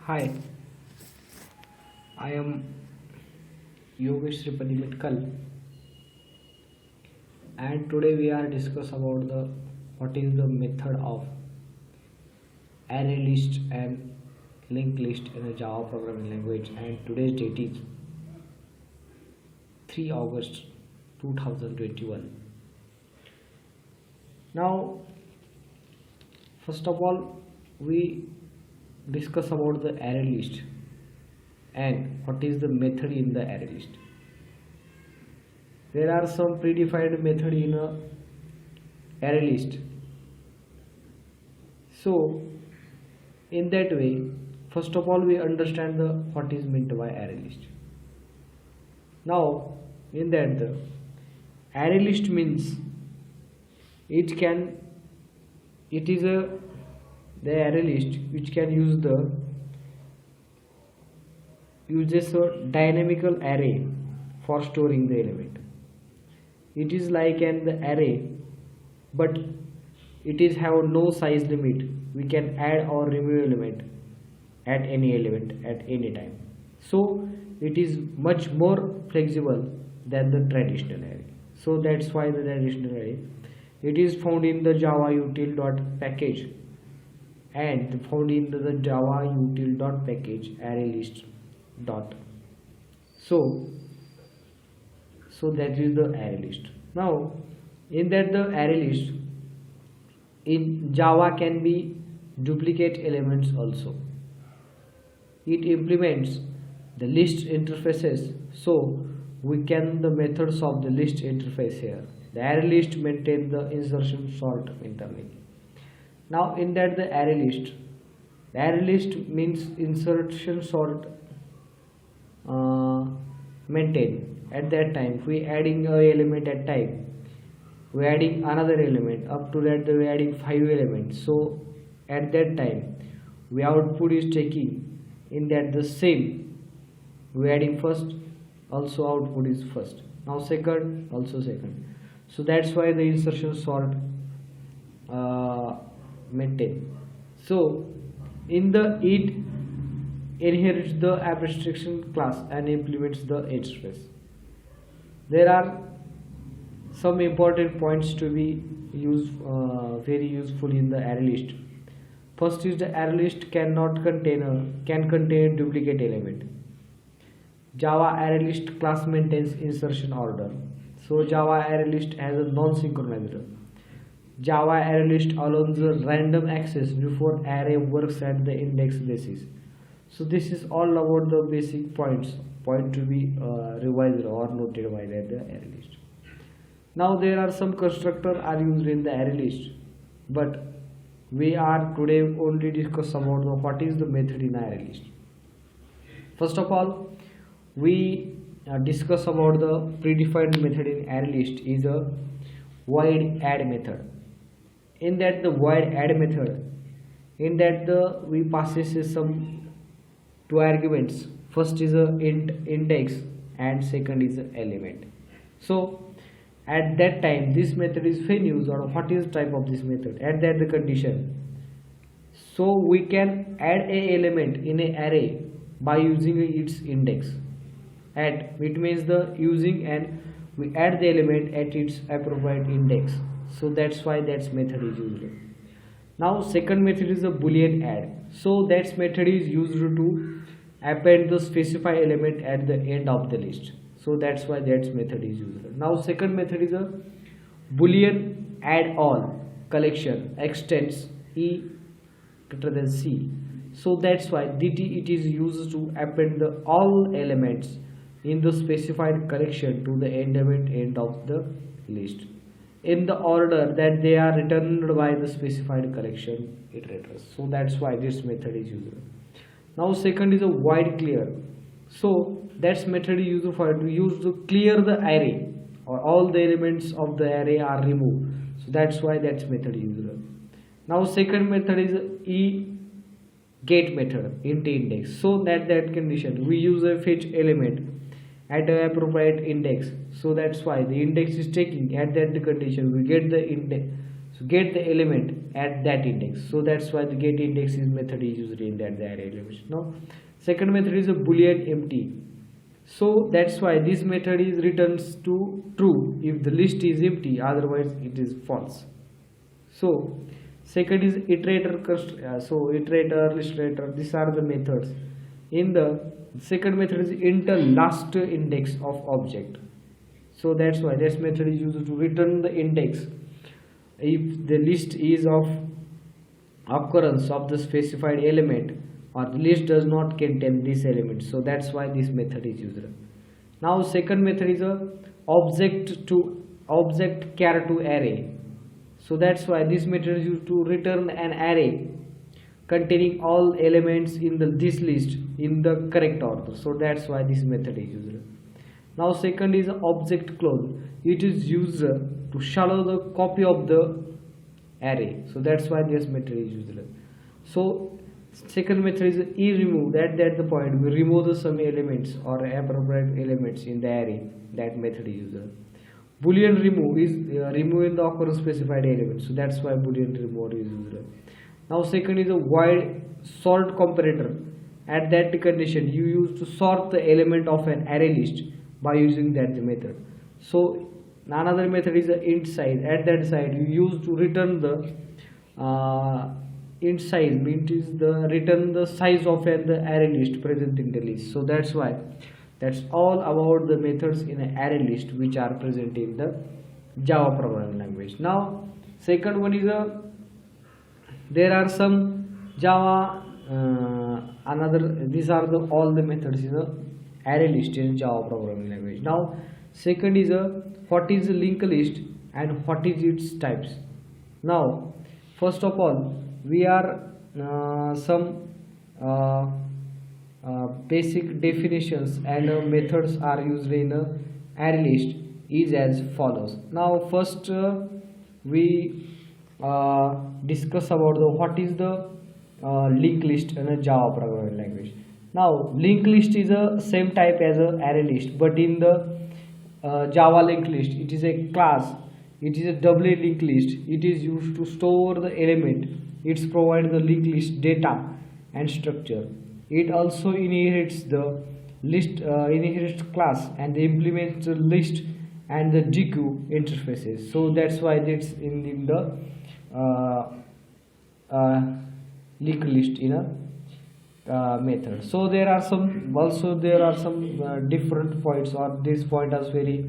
Hi, I am Yogesh Sripati Mitkal, and today we are discuss about the what is the method of array list and linked list in a Java programming language. And today's date is 3 August 2021. Now, first of all, we discuss about the array list and what is the method in the array list. There are some predefined method in a array list. So in that way, first of all we understand the what is meant by array list. Now in that the array list means it is the array list which can uses a dynamical array for storing the element. It is like an array, but it is have no size limit. We can add or remove element at any time. So it is much more flexible than the traditional array. So that's why the traditional array it is found in the Java util.package and found in the Java util.package array list dot. So that is the array list. Now in that the array list in Java can be duplicate elements also. It implements the list interfaces, so we can the methods of the list interface here. The array list maintain the insertion sort internally. Now in that the array list means insertion sort maintain at that time. If we adding a element at time, we adding another element up to that we adding 5 elements. So at that time we output is taking in that the same we adding first, also output is first, now second, also second. So that's why the insertion sort maintain. So in the it inherits the abstraction class and implements the interface. There are some important points to be very useful in the array list. First is the array list can contain duplicate element. Java array list class maintains insertion order. So Java array list has a non-synchronizer. Java array list allows the random access before array works at the index basis. So this is all about the basic point to be revised or noted by the array list. Now there are some constructors are used in the array list, but we are today only discuss about what is the method in array list. First of all, we discuss about the predefined method in array list is a void add method. In that the void add method, in that the we passes some two arguments. First is a index and second is a element. So at that time this method is when used, or what is type of this method at that the condition. So we can add a element in a array by using its index. Add it means the using and we add the element at its appropriate index. So that's why that method is used. Now second method is a boolean add. So that method is used to append the specify element at the end of the list. So that's why that method is used. Now second method is a boolean add all collection extends e greater than c. So that's why it is used to append the all elements in the specified collection to the end of the list in the order that they are returned by the specified collection iterators. So that's why this method is used. Now second is a void clear. So that's method is used to clear the array, or all the elements of the array are removed. So that's why that method is used. Now second method is e get method int index. So that condition we use a fetch element at the appropriate index. So that's why the index is taking at that condition we get the index. So get the element at that index. So that's why the get index is method is used in that the array elements. Now second method is a boolean empty. So that's why this method is returns to true if the list is empty, otherwise it is false. So second is iterator, iterator, listator, these are the methods. In the second method is enter last index of object. So that's why this method is used to return the index if the list is of occurrence of the specified element or the list does not contain this element. So that's why this method is used. Now second method is a object char to array. So that's why this method is used to return an array containing all elements in this list in the correct order. So that's why this method is used. Now second is object clone. It is used to shallow the copy of the array. So that's why this method is used. So second method is remove. At the point we remove the some elements or appropriate elements in the array. That method is used. Boolean remove is removing the occurrence specified element. So that's why boolean remove is used. Now second is a void sort comparator. At that condition you use to sort the element of an array list by using that method. So another method is the int size. At that side you use to return the int size, means is the return the size of the array list present in the list. So that's why that's all about the methods in an array list which are present in the Java programming language. Now second one is there are some Java these are all the methods in the array list in Java programming language. Now second is what is a linked list and what is its types. Now first of all we are some basic definitions and methods are used in array list is as follows. Now first we discuss about what is the linked list in a Java programming language. Now linked list is a same type as a array list, but in the Java linked list it is a class. It is a doubly linked list. It is used to store the element. It provides the linked list data and structure. It also inherits the list inherits class and implements the list and the GQ interfaces. So that's why it's in the linked list in a method. So there are some different points, or this point is very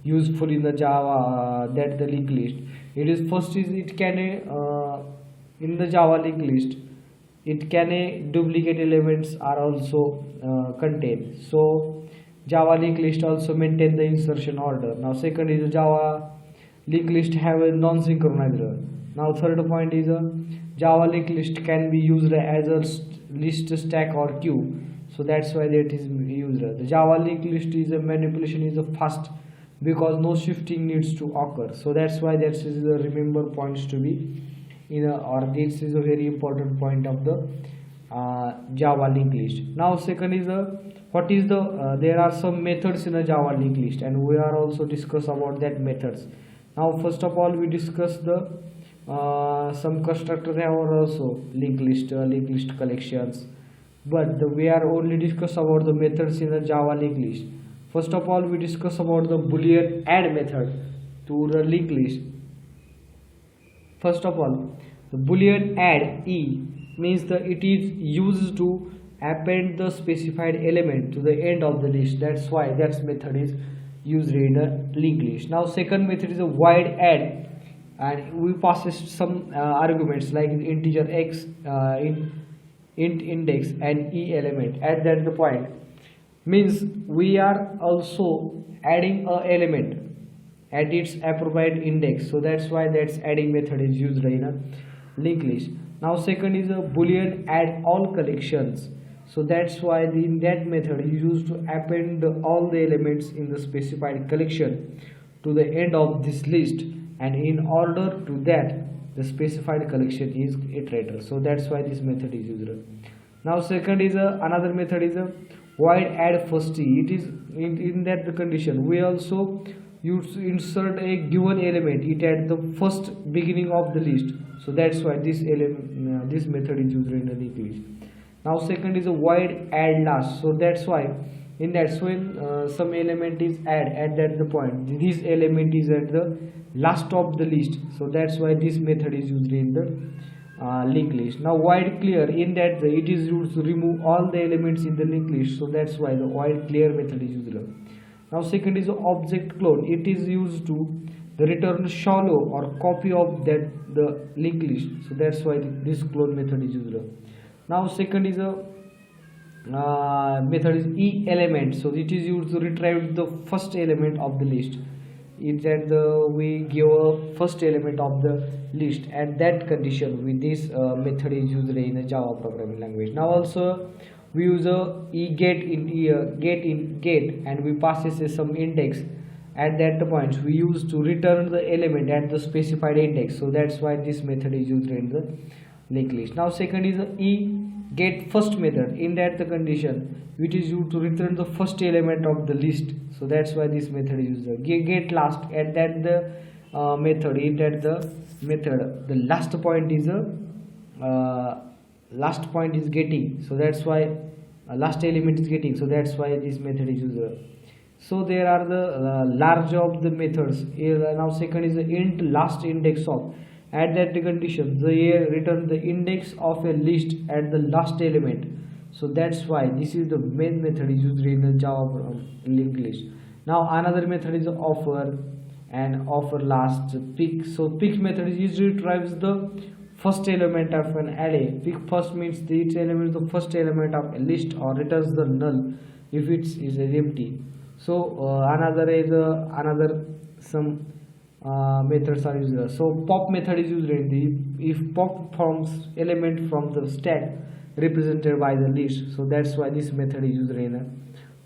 useful in the Java that the linked list. It is first is it can in the Java linked list it can duplicate elements are also contained. So Java linked list also maintain the insertion order. Now second is Java linked list have a non-synchronizer. Now third point is Java linked list can be used as a list stack or queue. So that's why that is used. The Java linked list is a manipulation is a fast because no shifting needs to occur. So that's why that is the remember points to be or this is a very important point of the Java linked list. Now second is what is the there are some methods in a Java linked list, and we are also discuss about that methods. Now first of all we discuss the some constructors have also linked list collections, but we are only discuss about the methods in the Java linked list. First of all we discuss about the boolean add method to the linked list. First of all, the boolean add means that it is used to append the specified element to the end of the list. That's why that method is used in a linked list. Now second method is a void add, and we pass some arguments like integer x, int index and element at that the point, means we are also adding a element at its appropriate index. So that's why that's adding method is used in a linked list. Now second is a boolean add all collections. So that's why in that method is used to append all the elements in the specified collection to the end of this list, and in order to that the specified collection is iterator. So that's why this method is used. Now second is another method is a void add first. It is in that the condition we also you insert a given element it at the first beginning of the list. So that's why this method is used in the linked list. Now second is a void add last. So that's why in that, when some element is at that the point, this element is at the last of the list. So that's why this method is used in the linked list. Now void clear, in that it is used to remove all the elements in the linked list. So that's why the void clear method is used. Now second is the object clone. It is used to the return shallow or copy of that the linked list. So that's why this clone method is used. Now second is a method is e element. So it is used to retrieve the first element of the list. In that we give a first element of the list, and that condition with this method is used in a Java programming language. Now also we use a get and we passes some index at that point we use to return the element at the specified index. So that's why this method is used in the linked list. Now second is the e get first method. In that the condition which is used to return the first element of the list. So that's why this method is used. Get last, and that the method, in that the method the last point is getting. So that's why last element is getting. So that's why this method is used. So there are the large of the methods. Now second is the int last index of. At that the condition the return the index of a list at the last element. So that's why this is the main method is used in the Java linked list. Now another method is offer and offer last pick. So pick method is usually retrieves the first element of an array. Pick first means each element is the first element of a list, or returns the null if it is empty. So another is some methods are used. So pop method is used in the if pop forms element from the stack represented by the list. So that's why this method is used in a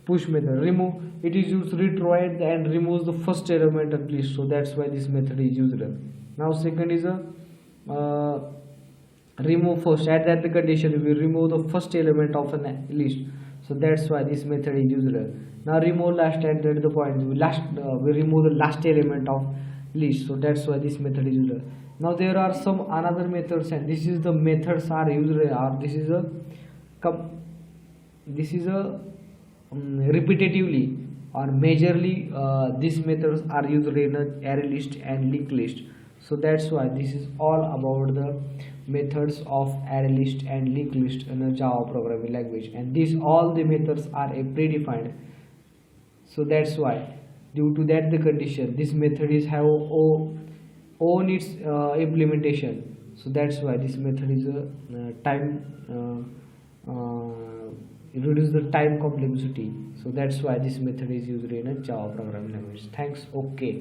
push method. Remove, it is used to retrieve and removes the first element of list. So that's why this method is used. Now second is a remove first. At that the condition we remove the first element of a list. So that's why this method is used. Now remove last, at that the point we remove the last element of list. So that's why this method is used. Now there are some another methods, and this is the methods are used, or this is a repetitively or majorly these methods are used in a array list and linked list. So that's why this is all about the methods of array list and linked list in a Java programming language, and these all the methods are predefined. So that's why due to that the condition this method is have own its implementation. So that's why this method is a reduce the time complexity. So that's why this method is used in a Java programming language. Thanks. Okay.